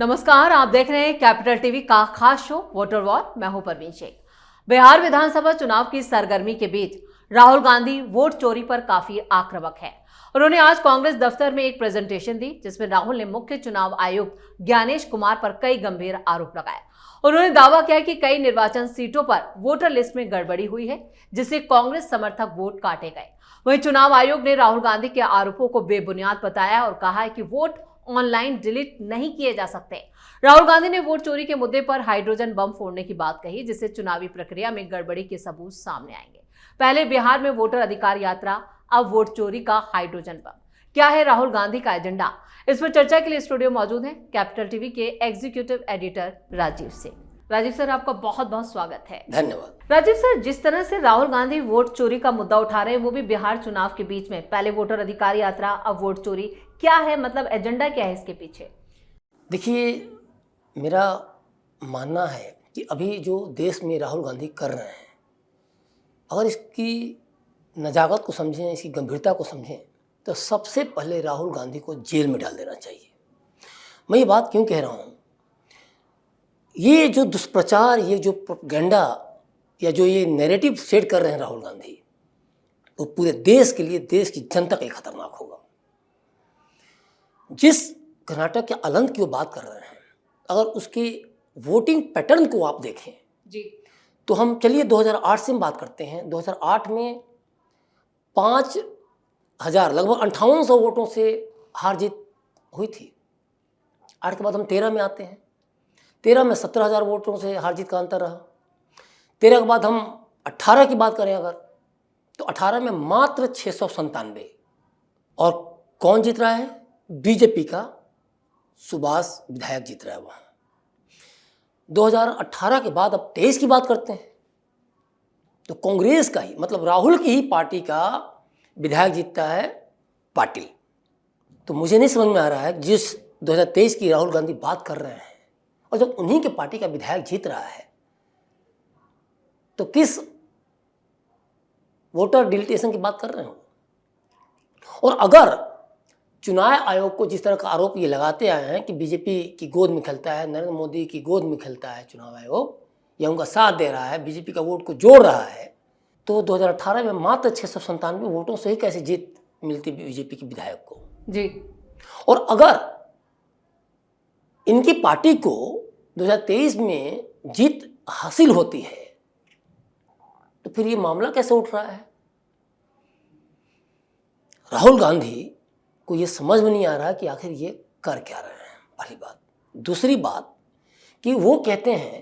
नमस्कार, आप देख रहे हैं कैपिटल टीवी का खास शो वोटर वॉर। मैं हूं परवीन शेख। बिहार विधानसभा चुनाव की सरगर्मी के बीच राहुल गांधी वोट चोरी पर काफी आक्रामक है। उन्होंने आज कांग्रेस दफ्तर में एक प्रेजेंटेशन दी जिसमें राहुल ने मुख्य चुनाव आयुक्त ज्ञानेश कुमार पर कई गंभीर आरोप लगाए। उन्होंने दावा किया कि कई निर्वाचन सीटों पर वोटर लिस्ट में गड़बड़ी हुई है, जिससे कांग्रेस समर्थक वोट काटे गए। वहीं चुनाव आयोग ने राहुल गांधी के आरोपों को बेबुनियाद बताया और कहा है कि वोट ऑनलाइन डिलीट नहीं किए जा सकते। राहुल गांधी ने वोट चोरी के मुद्दे पर हाइड्रोजन बम फोड़ने की बात कही, जिससे चुनावी प्रक्रिया में गड़बड़ी के सबूत सामने आएंगे। पहले बिहार में वोटर अधिकार यात्रा, अब वोट चोरी का हाइड्रोजन बम। क्या है राहुल गांधी का एजेंडा? इस पर चर्चा के लिए स्टूडियो मौजूद हैं कैपिटल टीवी के executive editor Rajiv Singh. Rajiv sir, आपका बहुत बहुत स्वागत है। धन्यवाद। राजीव सर, जिस तरह से राहुल गांधी वोट चोरी का मुद्दा उठा रहे हैं, वो भी बिहार चुनाव के बीच में, पहले वोटर अधिकार यात्रा, अब वोट चोरी, क्या है मतलब एजेंडा क्या है इसके पीछे? देखिए, मेरा मानना है कि अभी जो देश में राहुल गांधी कर रहे हैं, अगर इसकी नजाकत को समझें, इसकी गंभीरता को समझें, तो सबसे पहले राहुल गांधी को जेल में डाल देना चाहिए। मैं ये बात क्यों कह रहा हूँ? ये जो दुष्प्रचार, ये जो प्रोपेगेंडा या जो ये नैरेटिव सेट कर रहे हैं राहुल गांधी, वो पूरे देश के लिए, देश की जनता के लिए खतरनाक होगा। जिस कर्नाटक के अलंत की वो बात कर रहे हैं, अगर उसके वोटिंग पैटर्न को आप देखें जी, तो हम चलिए 2008 से हम बात करते हैं। 2008 में 5,000 लगभग 5800 वोटों से हार जीत हुई थी। 8 के बाद हम 13 में आते हैं। 13 में 17,000 वोटों से हार जीत का अंतर रहा। 13 के बाद हम 18 की बात करें अगर, तो 18 में मात्र 697। और कौन जीत रहा है? बीजेपी का सुभाष विधायक जीत रहा है वहाँ। 2018 के बाद अब 23 की बात करते हैं, तो कांग्रेस का ही, मतलब राहुल की ही पार्टी का विधायक जीतता है पाटिल। तो मुझे नहीं समझ में आ रहा है, जिस 2023 की राहुल गांधी बात कर रहे हैं और जब उन्हीं के पार्टी का विधायक जीत रहा है, तो किस वोटर डिलीटेशन की बात कर रहे हो? और अगर चुनाव आयोग को जिस तरह का आरोप ये लगाते आए हैं कि बीजेपी की गोद में खेलता है, नरेंद्र मोदी की गोद में खेलता है चुनाव आयोग, या उनका साथ दे रहा है, बीजेपी का वोट को जोड़ रहा है, तो 2018 में मात्र 697 वोटों से ही कैसे जीत मिलती बीजेपी के विधायक को? जी। और अगर इनकी पार्टी को 2023 में जीत हासिल होती है, तो फिर ये मामला कैसे उठ रहा है? राहुल गांधी को ये समझ में नहीं आ रहा कि आखिर ये कर क्या रहे हैं, पहली बात। दूसरी बात कि वो कहते हैं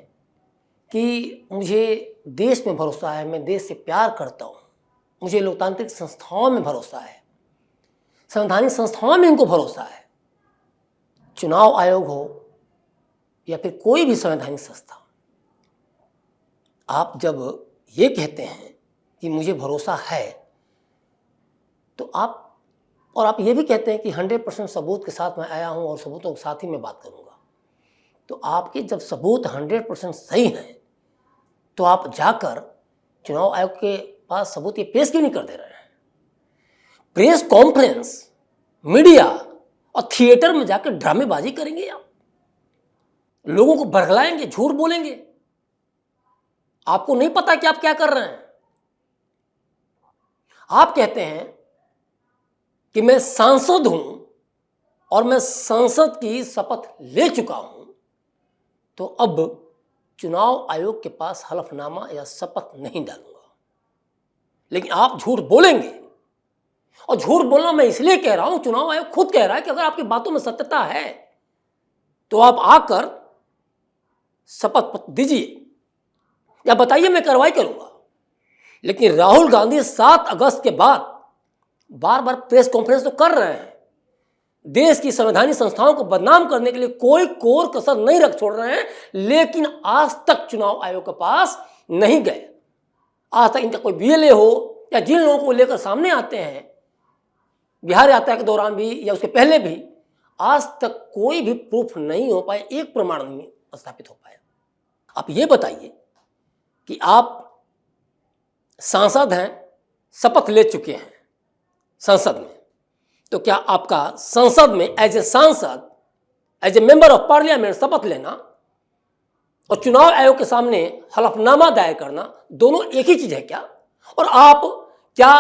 कि मुझे देश में भरोसा है, मैं देश से प्यार करता हूँ, मुझे लोकतांत्रिक संस्थाओं में भरोसा है, संवैधानिक संस्थाओं में इनको भरोसा है। चुनाव आयोग हो या फिर कोई भी संवैधानिक संस्था, आप जब ये कहते हैं कि मुझे भरोसा है, तो आप ये भी कहते हैं कि 100% सबूत के साथ मैं आया हूं और सबूतों के साथ ही मैं बात करूंगा, तो आपके जब सबूत 100% सही हैं, तो आप जाकर चुनाव आयोग के पास सबूत ये पेश क्यों नहीं कर दे रहे हैं? प्रेस कॉन्फ्रेंस, मीडिया और थिएटर में जाकर ड्रामेबाजी करेंगे, आप लोगों को बरगलाएंगे, झूठ बोलेंगे। आपको नहीं पता कि आप क्या कर रहे हैं। आप कहते हैं कि मैं सांसद हूं और मैं संसद की शपथ ले चुका हूं, तो अब चुनाव आयोग के पास हलफनामा या शपथ नहीं डालूंगा। लेकिन आप झूठ बोलेंगे, और झूठ बोलना मैं इसलिए कह रहा हूं, चुनाव आयोग खुद कह रहा है कि अगर आपकी बातों में सत्यता है तो आप आकर शपथ पत्र दीजिए या बताइए, मैं कार्रवाई करूंगा। लेकिन राहुल गांधी 7 अगस्त के बाद बार बार प्रेस कॉन्फ्रेंस तो कर रहे हैं, देश की संवैधानिक संस्थाओं को बदनाम करने के लिए कोई कोर कसर नहीं रख छोड़ रहे हैं, लेकिन आज तक चुनाव आयोग के पास नहीं गए। आज तक इनका कोई बीएलए हो या जिन लोगों को लेकर सामने आते हैं बिहार यात्रा के दौरान भी या उसके पहले भी, आज तक कोई भी प्रूफ नहीं हो पाया, एक प्रमाण नहीं स्थापित हो पाया। आप ये बताइए कि आप सांसद हैं, शपथ ले चुके हैं संसद में, तो क्या आपका संसद में एज ए सांसद as a member of parliament शपथ लेना और चुनाव आयोग के सामने हलफनामा दायर करना, दोनों एक ही चीज है क्या? और आप क्या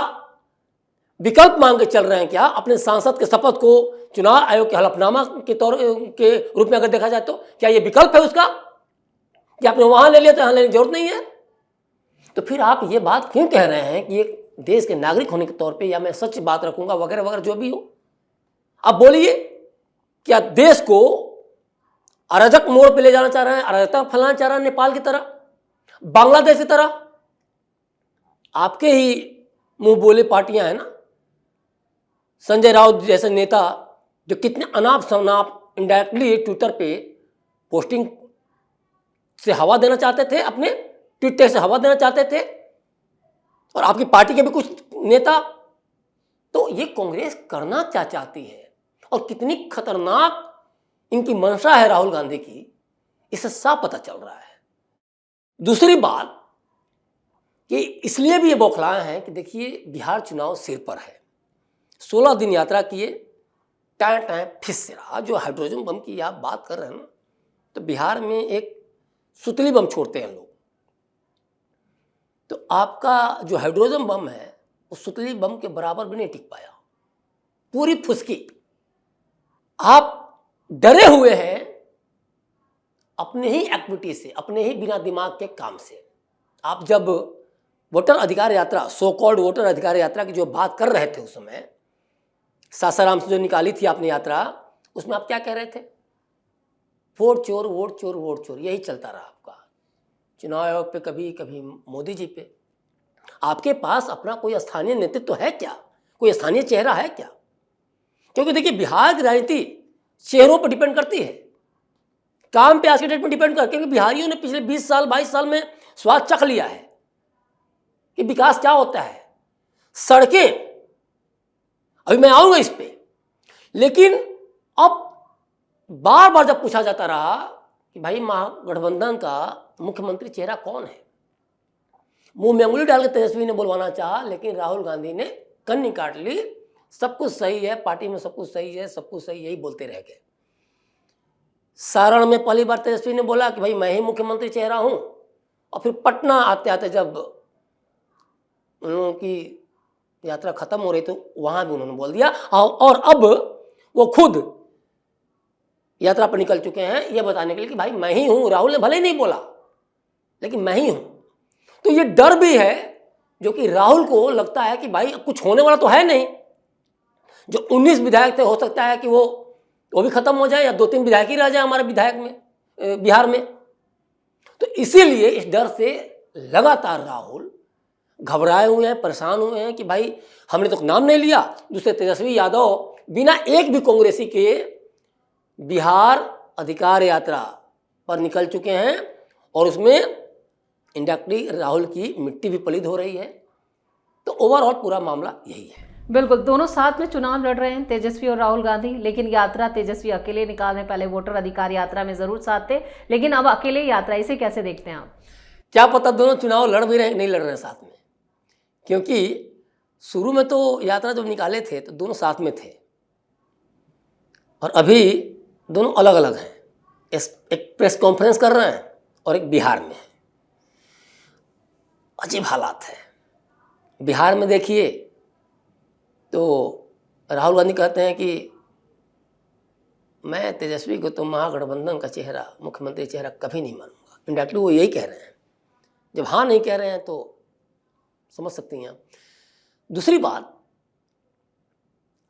विकल्प मांग के चल रहे हैं क्या? अपने सांसद के शपथ को चुनाव आयोग के हलफनामा के रूप में अगर देखा जाए तो क्या ये विकल्प है उसका कि आपने वहां ले लिया तो यहां लेने की जरूरत नहीं है? तो फिर आप ये बात क्यों कह रहे हैं कि एक देश के नागरिक होने के तौर पे या मैं सच बात रखूंगा वगैरह वगैरह जो भी हो? आप बोलिए, क्या देश को अराजक मोड़ पे ले जाना चाह रहे हैं, अराजकता फैलाना चाह रहे हैं नेपाल की तरह, बांग्लादेश की तरह? आपके ही मुंह बोले पार्टियां हैं ना, संजय राउत जैसे नेता जो कितने अनाप शनाप इनडायरेक्टली ट्विटर पे पोस्टिंग से हवा देना चाहते थे, अपने ट्विटर से हवा देना चाहते थे, और आपकी पार्टी के भी कुछ नेता। तो ये कांग्रेस करना क्या चाहती है और कितनी खतरनाक इनकी मंशा है राहुल गांधी की, इससे साफ पता चल रहा है। दूसरी बात कि इसलिए भी ये बौखलाए हैं कि देखिए बिहार चुनाव सिर पर है, 16 दिन यात्रा किए, टाइम टाइम फिस से रहा। जो हाइड्रोजन बम की आप बात कर रहे हैं ना, तो बिहार में एक सुतली बम छोड़ते हैं लोग, तो आपका जो हाइड्रोजन बम है वो सुतली बम के बराबर भी नहीं टिक पाया, पूरी फुसकी। आप डरे हुए हैं अपने ही एक्टिविटी से, अपने ही बिना दिमाग के काम से। आप जब वोटर अधिकार यात्रा, सो कॉल्ड वोटर अधिकार यात्रा की जो बात कर रहे थे उस समय, सासाराम से जो निकाली थी आपने यात्रा, उसमें आप क्या कह रहे थे? वोट चोर, वोट चोर, वोट चोर, यही चलता रहा आपका। चुनाव आयोग पे कभी कभी मोदी जी पे। आपके पास अपना कोई स्थानीय नेतृत्व तो है क्या? कोई स्थानीय चेहरा है क्या? क्योंकि देखिए बिहार की राजनीति चेहरों पर डिपेंड करती है, काम पे आज के डेट में डिपेंड करती है। क्योंकि बिहारियों ने पिछले 20 साल 22 साल में स्वाद चख लिया है कि विकास क्या होता है। सड़कें, अभी मैं आऊंगा इस पे, लेकिन अब बार बार जब पूछा जाता रहा कि भाई महागठबंधन का मुख्यमंत्री चेहरा कौन है, मुंह में अंगुली डाल के तेजस्वी ने बुलवाना चाहा, लेकिन राहुल गांधी ने कन्नी काट ली। सब कुछ सही है, पार्टी में सब कुछ सही है, सब कुछ सही, यही बोलते रह गए। सारण में पहली बार तेजस्वी ने बोला कि भाई मैं ही मुख्यमंत्री चेहरा हूं, और फिर पटना आते आते जब उनकी यात्रा खत्म हो रही तो वहां भी उन्होंने बोल दिया। और अब वो खुद यात्रा पर निकल चुके हैं ये बताने के लिए कि भाई मैं ही हूं। राहुल ने भले ही नहीं बोला, लेकिन मैं ही हूं। तो ये डर भी है जो कि राहुल को लगता है कि भाई कुछ होने वाला तो है नहीं। जो 19 विधायक थे, हो सकता है कि वो भी खत्म हो जाए, या 2-3 विधायक ही रह जाए हमारे विधायक में, बिहार में। तो इसीलिए इस डर से लगातार राहुल घबराए हुए हैं, परेशान हुए हैं कि भाई हमने तो नाम नहीं लिया। दूसरे तेजस्वी यादव बिना एक भी कांग्रेसी के बिहार अधिकार यात्रा पर निकल चुके हैं, और उसमें इंडायरेक्टली राहुल की मिट्टी भी पलीद हो रही है। तो ओवरऑल पूरा मामला यही है। बिल्कुल, दोनों साथ में चुनाव लड़ रहे हैं, तेजस्वी और राहुल गांधी। लेकिन यात्रा तेजस्वी अकेले निकाल रहे, पहले वोटर अधिकार यात्रा में जरूर साथ थे, लेकिन अब अकेले यात्रा, इसे कैसे देखते हैं आप? क्या पता दोनों चुनाव लड़ भी रहे नहीं लड़ रहे साथ में, क्योंकि शुरू में तो यात्रा जब निकाले थे तो दोनों साथ में थे, और अभी दोनों अलग अलग हैं। एक प्रेस कॉन्फ्रेंस कर रहे हैं और एक बिहार में है। अजीब हालात है। बिहार में देखिए तो राहुल गांधी कहते हैं कि मैं तेजस्वी को तो महागठबंधन का चेहरा, मुख्यमंत्री चेहरा कभी नहीं मानूंगा। इंडायरेक्टली वो यही कह रहे हैं। जब हाँ नहीं कह रहे हैं तो समझ सकती हैं आप। दूसरी बात,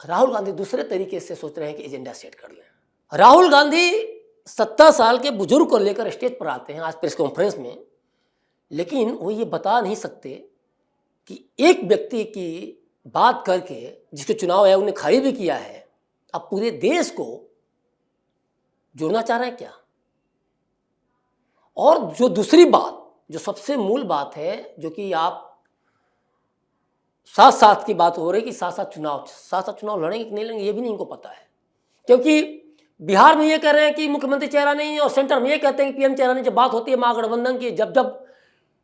राहुल गांधी दूसरे तरीके से सोच रहे हैं कि एजेंडा सेट कर लें। राहुल गांधी 70 साल के बुजुर्ग को लेकर स्टेज पर आते हैं आज प्रेस कॉन्फ्रेंस में, लेकिन वो ये बता नहीं सकते कि एक व्यक्ति की बात करके, जिसको चुनाव आयोग ने खारिज भी किया है, अब पूरे देश को जोड़ना चाह रहे हैं क्या? और जो दूसरी बात, जो सबसे मूल बात है, जो कि आप साथ साथ की बात हो रही कि साथ साथ चुनाव लड़ेंगे कि नहीं लड़ेंगे, ये भी नहीं इनको पता है। क्योंकि बिहार में ये कह रहे हैं कि मुख्यमंत्री चेहरा नहीं है, और सेंटर में ये कहते हैं कि पीएम चेहरा नहीं। जब बात होती है महागठबंधन की, जब जब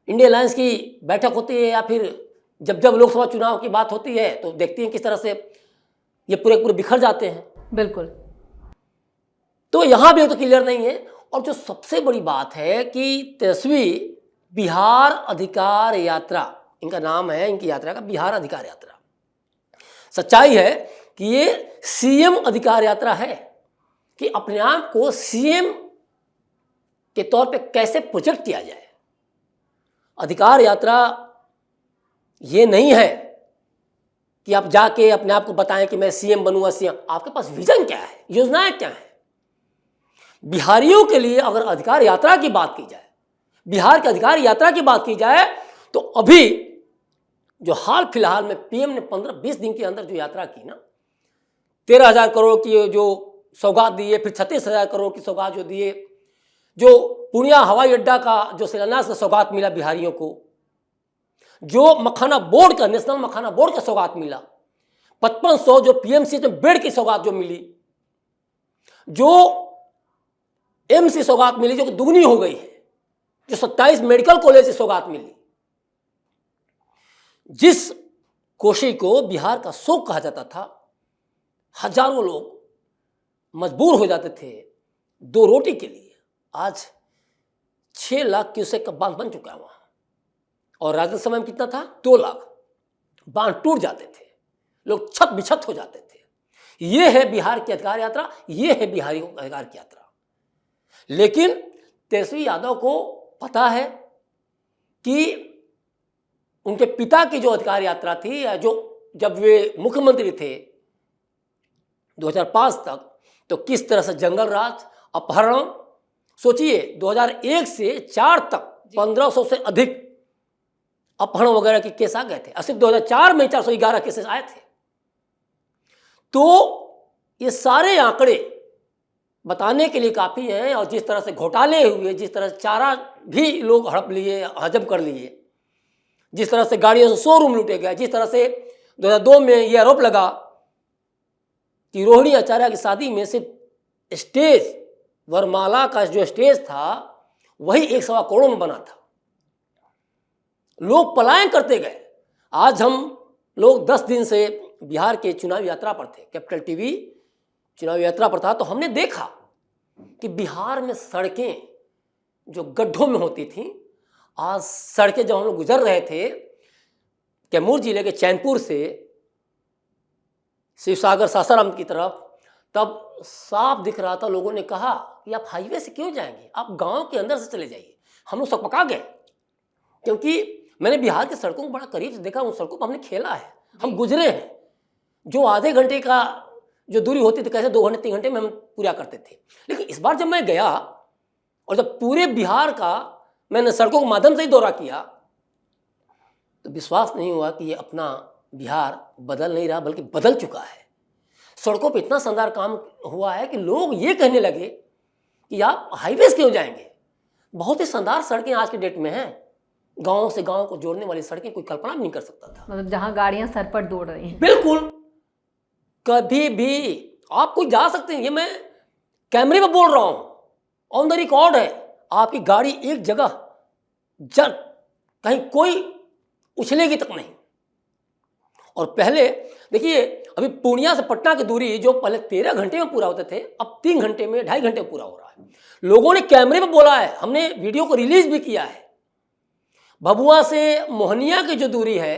इंडिया अलायंस की बैठक होती है, या फिर जब जब लोकसभा चुनाव की बात होती है, तो देखती हैं किस तरह से ये पूरे बिखर जाते हैं। बिल्कुल। तो यहाँ भी तो क्लियर नहीं है। और जो सबसे बड़ी बात है कि 23वीं बिहार अधिकार यात्रा, इनका नाम है, इनकी यात्रा का बिहार अधिकार यात्रा। सच्चाई है कि ये सीएम अधिकार यात्रा है, कि अपने आप को सीएम के तौर पे कैसे प्रोजेक्ट किया जाए। अधिकार यात्रा ये नहीं है कि आप जाके अपने आप को बताएं कि मैं सीएम बनूंगा। सीएम, आपके पास विजन क्या है, योजनाएं क्या है। बिहारियों के लिए अगर अधिकार यात्रा की बात की जाए, बिहार के अधिकार यात्रा की बात की जाए, तो अभी जो हाल फिलहाल में पीएम ने 15-20 दिन के अंदर जो यात्रा की ना, 13,000 करोड़ की जो सौगात दिए, फिर 36,000 करोड़ की सौगात जो दिए, जो पूर्णिया हवाई अड्डा का जो शिलान्यास का सौगात मिला बिहारियों को, जो मखाना बोर्ड का, नेशनल मखाना बोर्ड का सौगात मिला, 5500 जो पीएमसी में बेड की सौगात जो मिली, जो एम्स की सौगात मिली जो कि दुगनी हो गई है, जो 27 मेडिकल कॉलेज की सौगात मिली, जिस कोशी को बिहार का शोक कहा जाता था, हजारों लोग मजबूर हो जाते थे 2 रोटी के लिए, आज 6 लाख क्यूसेक का बांध बन चुका है वहां। और राजनीतिक समय में कितना था? 2 लाख। बांध टूट जाते थे, लोग छत बिछत हो जाते थे। यह है बिहार की अधिकार यात्रा, यह है बिहारियों की अधिकार की यात्रा। लेकिन तेजस्वी यादव को पता है कि उनके पिता की जो अधिकार यात्रा थी, या जो जब वे मुख्यमंत्री थे 2005 तक, तो किस तरह से जंगल राज, अपहरण, सोचिए 2001 से 4 तक 1500 से अधिक अपहरण वगैरह के केस आ गए थे। सिर्फ 2004 में 411 केसेस आए थे। तो ये सारे आंकड़े बताने के लिए काफ़ी हैं। और जिस तरह से घोटाले हुए, जिस तरह से चारा भी लोग हड़प लिए, हजम कर लिए, जिस तरह से गाड़ियों से शोरूम लूटे गए, जिस तरह से 2002 में ये आरोप लगा कि रोहिणी आचार्य की शादी में सिर्फ स्टेज, वरमाला का जो स्टेज था वही 1.25 करोड़ में बना था। लोग पलायन करते गए। आज हम लोग 10 दिन से बिहार के चुनावी यात्रा पर थे, कैपिटल टीवी चुनावी यात्रा पर था, तो हमने देखा कि बिहार में सड़कें जो गड्ढों में होती थीं, आज सड़कें जब हम लोग गुजर रहे थे कैमूर जिले के चैनपुर से शिवसागर सासाराम की तरफ, तब साफ दिख रहा था। लोगों ने कहा कि आप हाईवे से क्यों जाएंगे, आप गांव के अंदर से चले जाइए। हम लोग सकपका गए, क्योंकि मैंने बिहार की सड़कों को बड़ा करीब से देखा, उन सड़कों पर हमने खेला है, हम गुजरे हैं। जो आधे घंटे का जो दूरी होती थी, कैसे 2 घंटे 3 घंटे में हम पूरा करते थे। लेकिन इस बार जब मैं गया और जब पूरे बिहार का मैंने सड़कों के माध्यम से ही दौरा किया, तो विश्वास नहीं हुआ कि ये अपना बिहार बदल नहीं रहा, बल्कि बदल चुका है। सड़कों पे इतना शानदार काम हुआ है कि लोग ये कहने लगे कि आप हाईवे से क्यों जाएंगे। बहुत ही शानदार सड़कें आज के डेट में हैं। गांव से गांव को जोड़ने वाली सड़कें कोई कल्पना भी नहीं कर सकता था। मतलब जहां गाड़ियां सर पर दौड़ रही हैं। बिल्कुल, कभी भी आप कोई जा सकते हैं। ये मैं कैमरे में बोल रहा हूं, ऑन द रिकॉर्ड है। आपकी गाड़ी एक जगह कहीं कोई उछलेगी तक नहीं। और पहले देखिए, अभी पूर्णिया से पटना की दूरी जो पहले 13 घंटे में पूरा होते थे, अब 3 घंटे में, 2.5 घंटे में पूरा हो रहा है। लोगों ने कैमरे में बोला है, हमने वीडियो को रिलीज भी किया है। भभुआ से मोहनिया की जो दूरी है,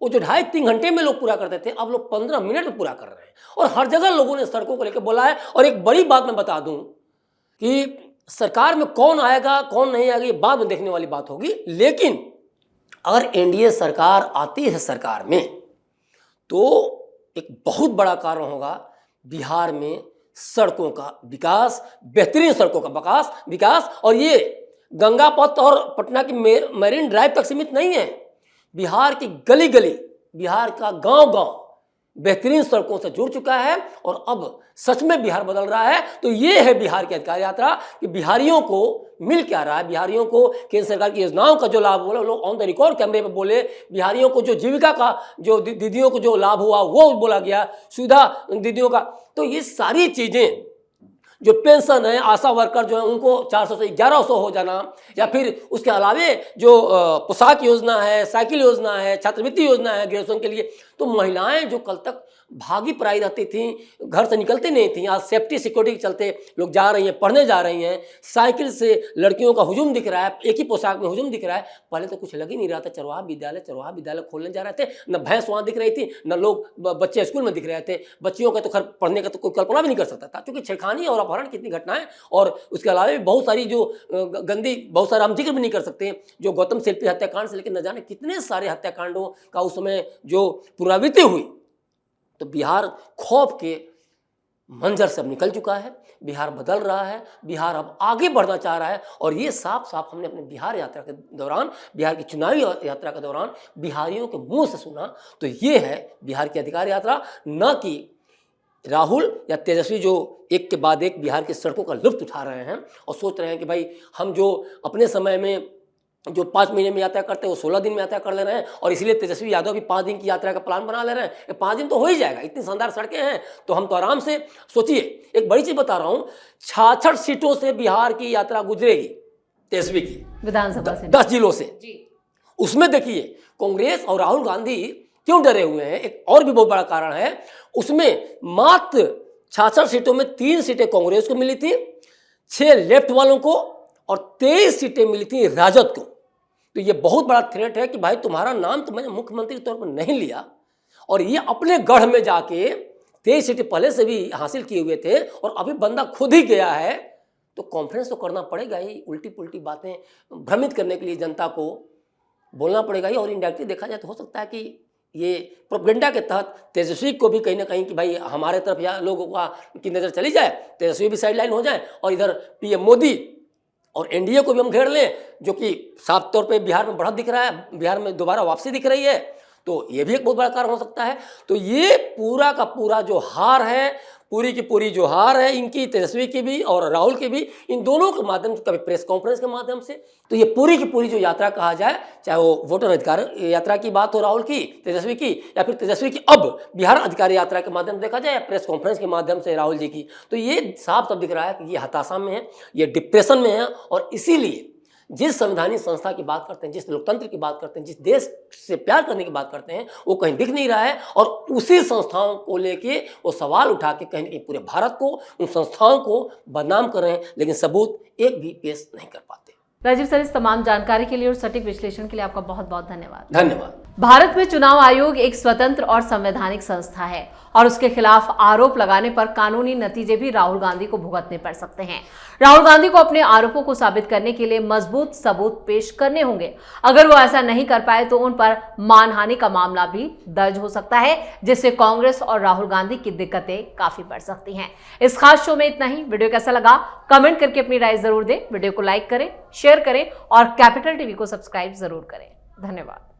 वो जो 2.5-3 घंटे में लोग पूरा करते थे, अब लोग 15 मिनट में पूरा कर रहे हैं। और हर जगह लोगों ने सड़कों को लेकर बोला है। और एक बड़ी बात मैं बता दूं कि सरकार में कौन आएगा कौन नहीं आएगा, ये बाद में देखने वाली बात होगी। लेकिन अगर एनडीए सरकार आती है सरकार में, तो एक बहुत बड़ा कारण होगा बिहार में सड़कों का विकास, बेहतरीन सड़कों का विकास। और ये गंगा पथ और पटना की मैरीन ड्राइव तक सीमित नहीं है। बिहार की गली गली, बिहार का गांव गांव बेहतरीन सड़कों से जुड़ चुका है। और अब सच में बिहार बदल रहा है। तो ये है बिहार की अधिकार यात्रा, कि बिहारियों को मिल क्या रहा है। बिहारियों को केंद्र सरकार की योजनाओं का जो लाभ हुआ, लोग ऑन द रिकॉर्ड कैमरे पे बोले। बिहारियों को जो जीविका का, जो दीदियों को जो लाभ हुआ वो बोला गया, सुविधा दीदियों का। तो ये सारी चीजें जो पेंशन है, आशा वर्कर जो है उनको 400 से 1100 हो जाना, या फिर उसके अलावे जो पोशाक योजना है, साइकिल योजना है, छात्रवृत्ति योजना है ग्रेजुएशन के लिए, तो महिलाएं जो कल तक भागी पराई रहती थी, घर से निकलती नहीं थी, आज सेफ्टी सिक्योरिटी के चलते लोग जा रही हैं, पढ़ने जा रही हैं, साइकिल से लड़कियों का हुजूम दिख रहा है, एक ही पोशाक में हुजूम दिख रहा है। पहले तो कुछ लग ही नहीं रहा था, चरवाहा विद्यालय खोलने जा रहे थे, न भैंस वहाँ दिख रही थी, न लोग बच्चे स्कूल में दिख रहे थे। बच्चियों का तो खैर पढ़ने का तो कोई कल्पना भी नहीं कर सकता था, क्योंकि छेड़खानी और अपहरण की इतनी घटनाएं, और उसके अलावा भी बहुत सारी जो गंदी, बहुत सारा हम जिक्र भी नहीं कर सकते, जो गौतम शिल्पी हत्याकांड से लेकर न जाने कितने सारे हत्याकांडों का उस समय जो पुनरावृत्ति हुई। तो बिहार खौफ के मंजर से अब निकल चुका है, बिहार बदल रहा है, बिहार अब आगे बढ़ना चाह रहा है। और ये साफ साफ हमने अपने बिहार यात्रा के दौरान, बिहार की चुनावी यात्रा के दौरान बिहारियों के मुंह से सुना। तो ये है बिहार की अधिकार यात्रा, न कि राहुल या तेजस्वी जो एक के बाद एक बिहार की सड़कों का लुत्फ उठा रहे हैं और सोच रहे हैं कि भाई हम जो अपने समय में जो 5 महीने में यात्रा करते हैं वो 16 दिन में यात्रा कर ले रहे हैं, और इसलिए तेजस्वी यादव भी 5 दिन की यात्रा का प्लान बना ले रहे हैं। 5 दिन तो हो ही जाएगा, इतनी शानदार सड़कें हैं, तो हम तो आराम से सोचिए। एक बड़ी चीज बता रहा हूँ, 66 सीटों से बिहार की यात्रा गुजरेगी तेजस्वी की, विधानसभा से 10 जिलों से। उसमें देखिए कांग्रेस और राहुल गांधी क्यों डरे हुए हैं, एक और भी बहुत बड़ा कारण है। उसमें मात्र 66 सीटों में 3 सीटें कांग्रेस को मिली थी, 6 लेफ्ट वालों को, और 23 सीटें मिली थी राजद को। तो ये बहुत बड़ा थ्रेट है कि भाई तुम्हारा नाम तो मैंने मुख्यमंत्री के तौर पर नहीं लिया, और ये अपने गढ़ में जाके 23 सीटें पहले से भी हासिल किए हुए थे, और अभी बंदा खुद ही गया है। तो कॉन्फ्रेंस तो करना पड़ेगा ही, उल्टी पुल्टी बातें भ्रमित करने के लिए जनता को बोलना पड़ेगा ही। और इनडायरेक्टली देखा जाए तो हो सकता है कि ये प्रोपेगेंडा के तहत तेजस्वी को भी कहीं ना कहीं कि भाई हमारे तरफ या लोगों की नज़र चली जाए, तेजस्वी भी साइड लाइन हो जाए, और इधर पीएम मोदी और एनडीए को भी हम घेर लें, जो कि साफ तौर पे बिहार में बढ़त दिख रहा है, बिहार में दोबारा वापसी दिख रही है। तो ये भी एक बहुत बड़ा कारण हो सकता है। तो ये पूरा का पूरा जो हार है, पूरी की पूरी जो हार है इनकी, तेजस्वी की भी और राहुल की भी, इन दोनों के माध्यम से, कभी प्रेस कॉन्फ्रेंस के माध्यम से, तो ये पूरी की पूरी जो यात्रा कहा जाए, चाहे वो वोटर अधिकार यात्रा की बात हो राहुल की, तेजस्वी की, या फिर तेजस्वी की अब बिहार अधिकार यात्रा के माध्यम से देखा जाए, या प्रेस कॉन्फ्रेंस के माध्यम से राहुल जी की, तो ये साफ साफ दिख रहा है कि ये हताशा में है, ये डिप्रेशन में है। और इसीलिए जिस संवैधानिक संस्था की बात करते हैं, जिस लोकतंत्र की बात करते हैं, जिस देश से प्यार करने की बात करते हैं, वो कहीं दिख नहीं रहा है। और उसी संस्थाओं को लेके वो सवाल उठा के कहीं नहीं पूरे भारत को, उन संस्थाओं को बदनाम कर रहे हैं, लेकिन सबूत एक भी पेश नहीं कर पाते। राजीव सर, इस तमाम जानकारी के लिए और सटीक विश्लेषण के लिए आपका बहुत बहुत धन्यवाद। धन्यवाद। भारत में चुनाव आयोग एक स्वतंत्र और संवैधानिक संस्था है, और उसके खिलाफ आरोप लगाने पर कानूनी नतीजे भी राहुल गांधी को भुगतने पड़ सकते हैं। राहुल गांधी को अपने आरोपों को साबित करने के लिए मजबूत सबूत पेश करने होंगे। अगर वो ऐसा नहीं कर पाए तो उन पर मानहानि का मामला भी दर्ज हो सकता है, जिससे कांग्रेस और राहुल गांधी की दिक्कतें काफी बढ़ सकती हैं। इस खास शो में इतना ही। वीडियो कैसा लगा कमेंट करके अपनी राय जरूर दें। वीडियो को लाइक करें, शेयर करें और कैपिटल टीवी को सब्सक्राइब जरूर करें। धन्यवाद।